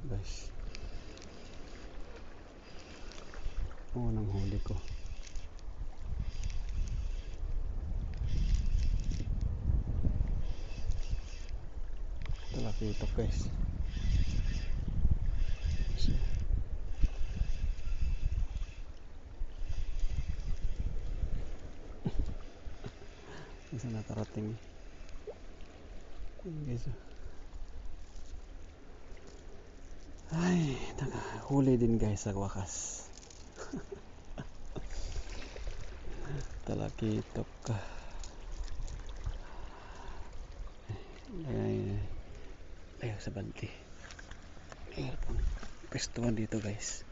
guys. Unang huli ko. Talaki ito guys. So, isa nakarating guys. Ay, nakahuli din guys sa wakas. Talakitok ka. Ayaw sa banti. Ayaw pang pestuhan dito guys.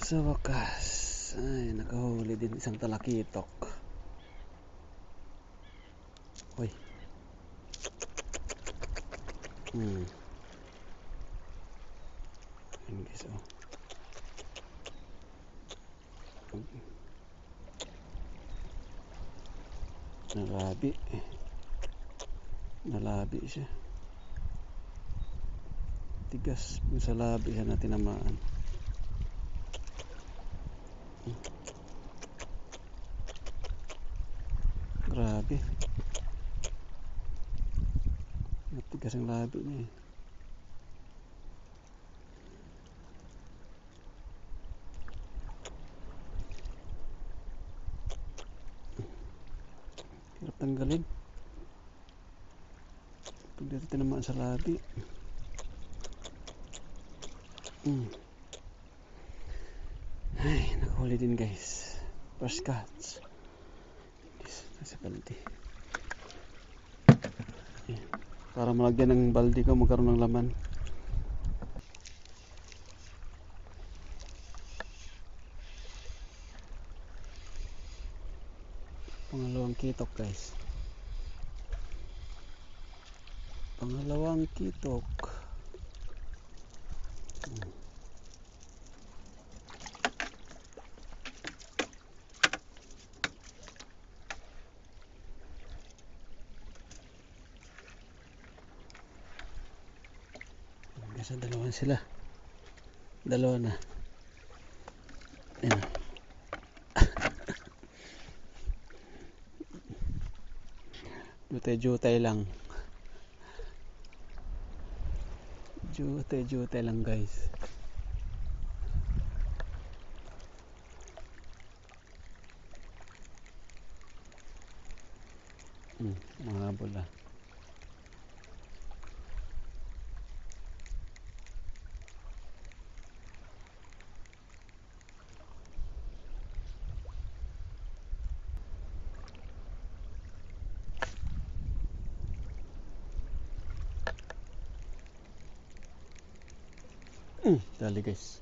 Sa wakas, ay nakahuli din isang talakitok. Uy. Ayan guys, oh. Nalabi siya. Tigas sa labi siya na tinamaan. Grabe. Matigas ang labi niya eh. Hirap tanggalin pag dito tinamaan sa labi. Ay, nakahuli din guys. First catch. Nasa balde. Para malagyan ng balde ko, magkaroon ng laman. Pangalawang kitok guys. Pangalawang kitok. Kasi dalawa sila. Dalawa na. Ayan. Jutay lang. Jutay lang guys. Mga bola. Dali guys.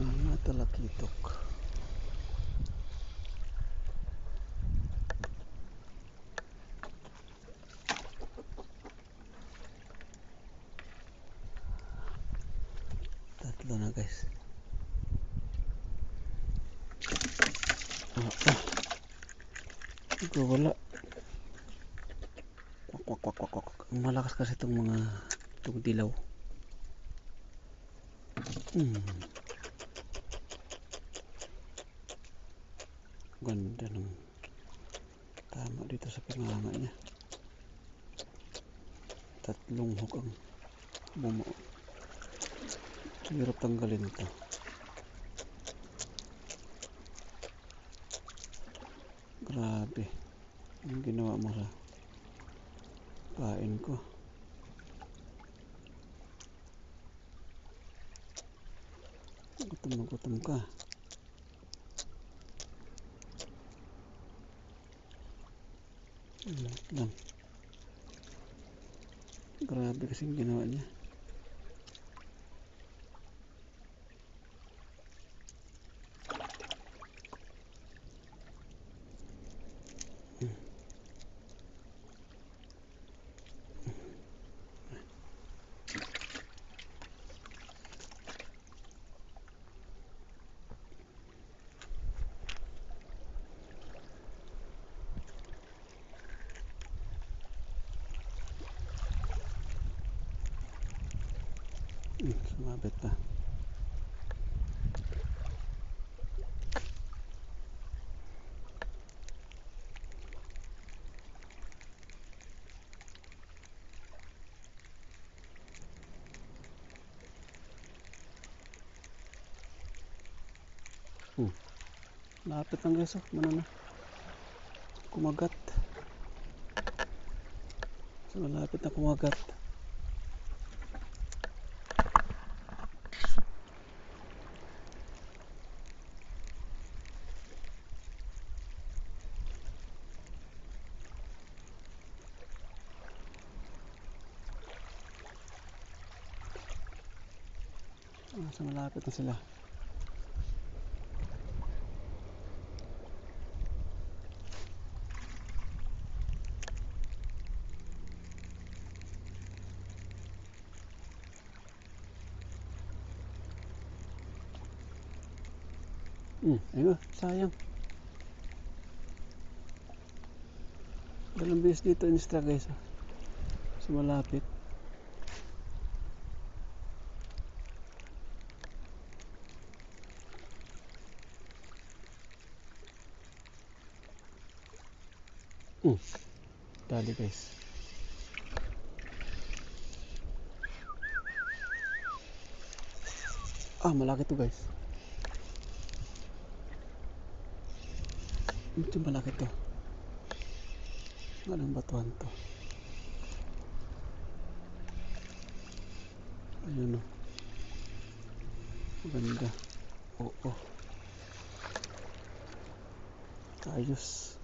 Mga talakitok. Tatlo na guys. Wala. Kwak. Malakas kasi itong mga dilaw. Ganda ng tama dito sa panganga niya. Tatlong hook ang bumuo. Hirap tanggalin ito. Grabe ang ginawa mo sa pain ko. Gutom ka. Lang. Grabe kasing ginawa niya. Malapit na. Lapit lang guys, oh. Ano na? Kumagat. So, malapit na kumagat. So, malapit na sila. Ayun, sayang. Dalawang beses dito instra guys. So malapit. Dali guys. Malaki to guys. Medyo malaki to. Anong batuan to? Ayun o. Maganda. Oo. Ayos.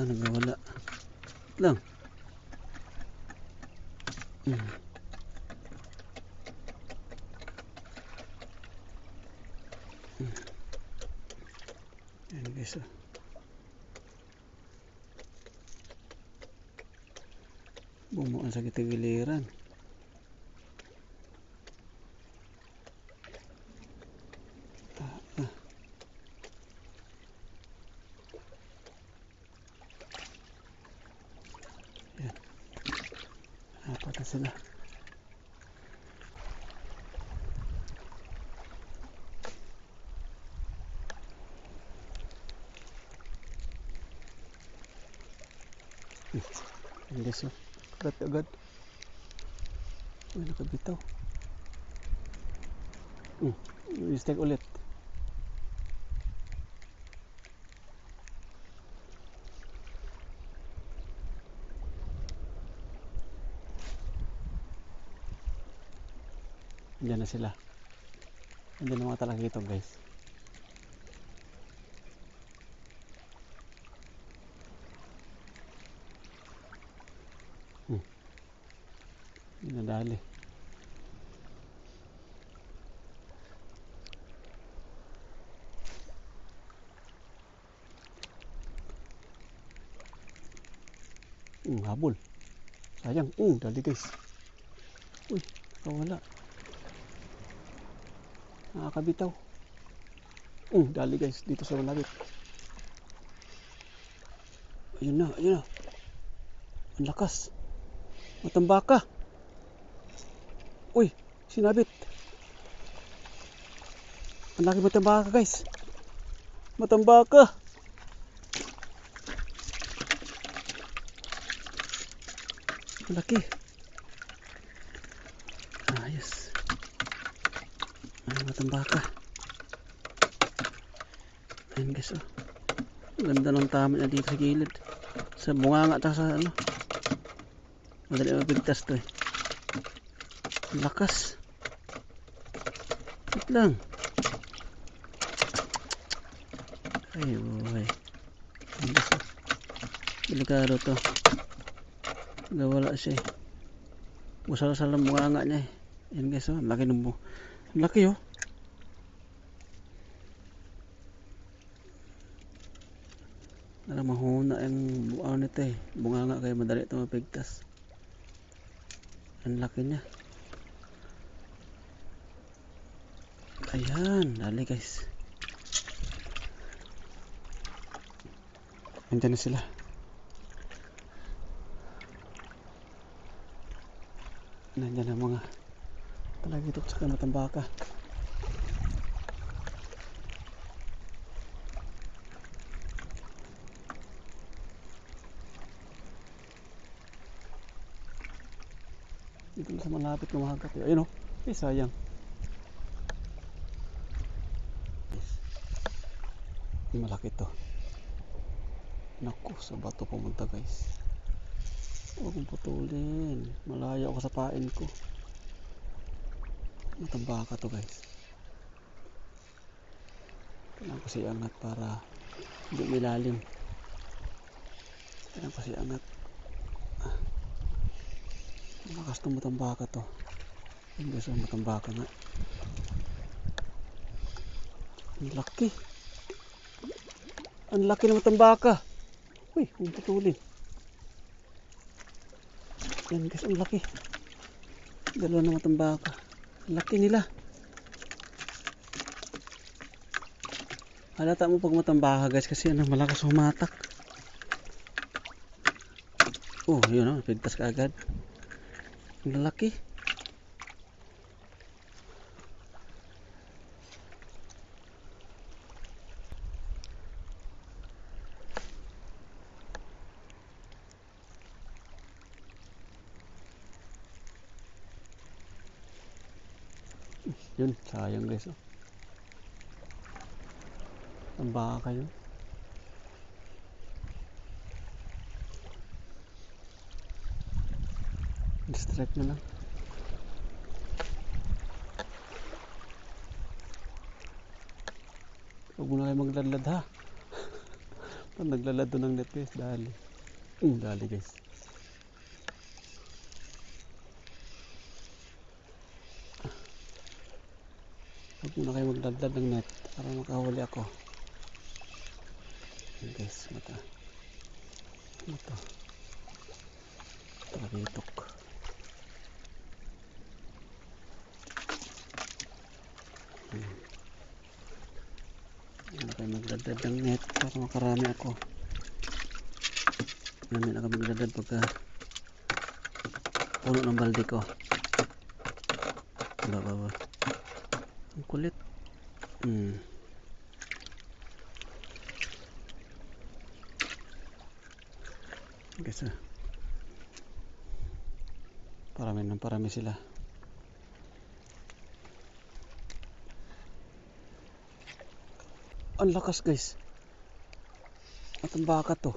Nagawala lang. Ayan guys, bumuan sa kitagiliran. Ayan, apat na sila. Hindi so agad-agad. Nakabitaw. Mistake ulit. Diyan na sila. Diyan na mga talakito guys. Nadali. Habol. Sayang. Dali guys. Uy, nakawala. Nakakabitaw. Dali guys. Dito sa malapit. Ayun na, ayun na. Ang lakas. Matambaka. Uy, sinabit. Ang laki matambaka guys. Matambaka. Ang laki. Ayos. Matambaka. Ayun guys, ganda ng tama na dito sa gilid. Sa bunganga at sa ano. Madali mapigtas to eh. Lakas. Wait lang. Ay boy. Delikado to. Nawala siya eh. Busal-sal ang bunganga niya eh. Yan guys, laki ng laki oh. Alam, mahuna yung buwan nito eh. Bunganga kaya madali ito mapigtas. Ang laki niya. Ayan, dali guys. Andyan na sila. Nandyan ang mga talagitok sa matambaka. Dito na sa malapit kumagat. Ayun o. Sayang. Malaki to. Naku, sa bato pumunta guys. Huwag mong putulin. Malayo ako sa pain ko. Matambaka to guys. Kailangan ko siya angat para hindi milalim. Kailangan ko siya angat. Malakas itong matambaka to. Yung guys, matambaka nga. Ang laki. Ang laki ng matambaka. Uy, huwag putulin. Yan guys, ang laki. Dalawa na matambaka. Ang laki nila. Halata mo pag matambaka guys kasi malakas humatak. Oh, yun o, pigtas ka agad. Ang laki. Yun, sayang guys oh. Ang baka yun. Distract na lang. Huwag mo na kayo maglalad ha. Pag naglalad doon ng net guys, dali. Dali guys. Huwag mo na kayo maglalad ng net para makahuli ako. Ayan guys, mata. Ito. Talagitok. Huwag na kayo maglalad ng net para makarami ako. Namin na kami maglalad pagka puno ng balde ko. Baba. Ang kulit. Guys parami sila. Ang lakas guys. At ang baka to.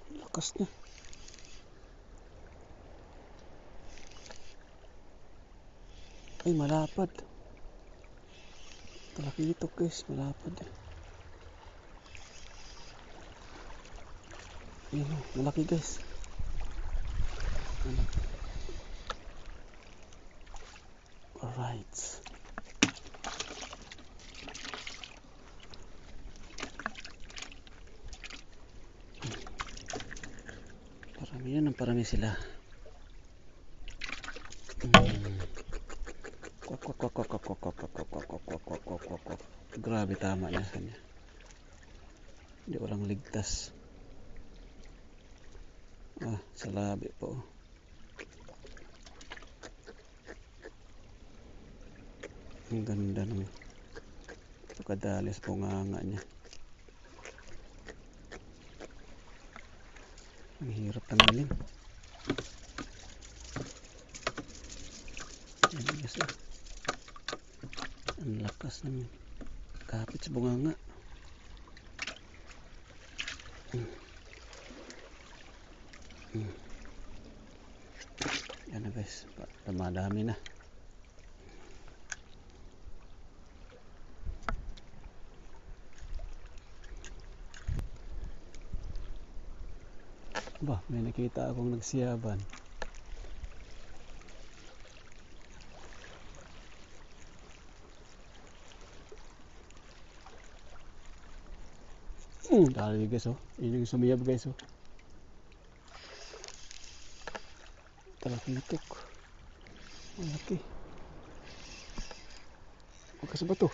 Ang lakas niya. Ay, malapad. Talaki ito guys, malapad. Ayan, malaki guys. Alright. Parami sila. Grabe, tama niya kanya. Hindi walang ligtas. Sa labi po. Ang ganda ng pagkadali sa punganga niya. Ang hirap tanggalin. Ayan guys, ang lakas ng kapit sa bunganga. Yan na guys, madami na. May nakita akong nagsiyaban. Dali guys oh. Yun yung sumiyab guys oh. Talakitok. Ang laki. Huwag ka sa bato.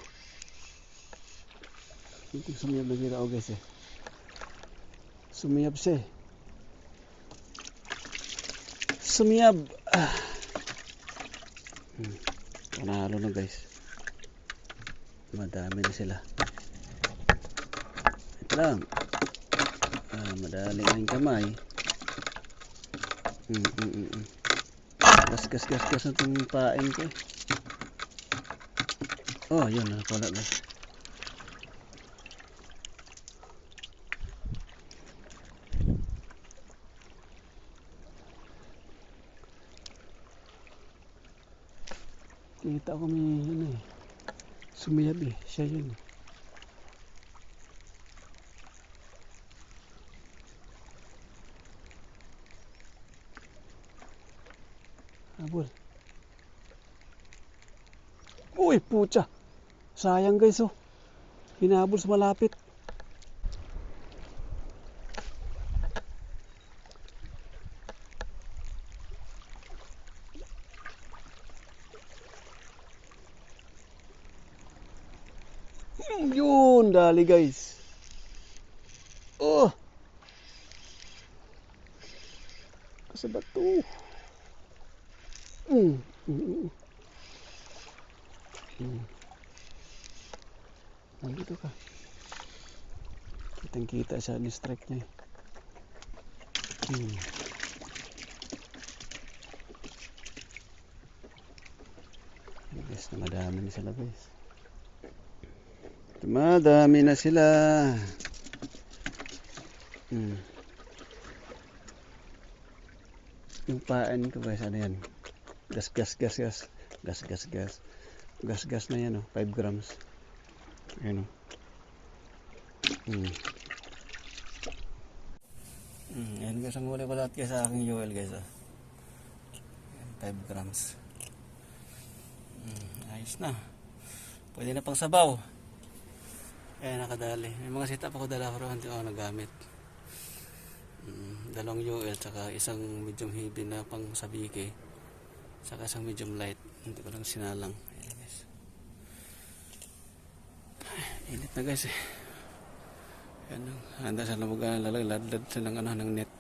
Hindi sumiyab na kita, guys eh. Sumiyab siya eh. Sumiyab. Panalo na guys. Madami na sila. Ito lang. Madali na yung kamay. Gas na itong pain ko eh. Oh, yun. Wala guys. Kita ko may ano eh. Sumiyab eh. Siya yun. Habol. Uy, pucha. Sayang guys oh. Hinabol sa malapit. Yun, dali guys. Oh. Sa bato. Nandito ka. Kitang kita siya ni strike niya. Guys, madami na sila guys. Madami na sila. Yung pain ko guys, ano yan? Gas na yan oh, 5 grams. Ayan oh. Ayan guys, ang huli ko lahat guys sa aking UL guys oh. 5 grams. Ayos na. Pwede na pang sabaw. Ayan, nakadali. May mga sita pa ko dala pero hindi ako nagamit. Dalawang UL tsaka isang medium heavy na pang sabike, tsaka isang medium light, hindi ko lang sinalang. Ayan guys, init na guys eh. Ayan, handa sa lamugan, lalagladlad sa ng net.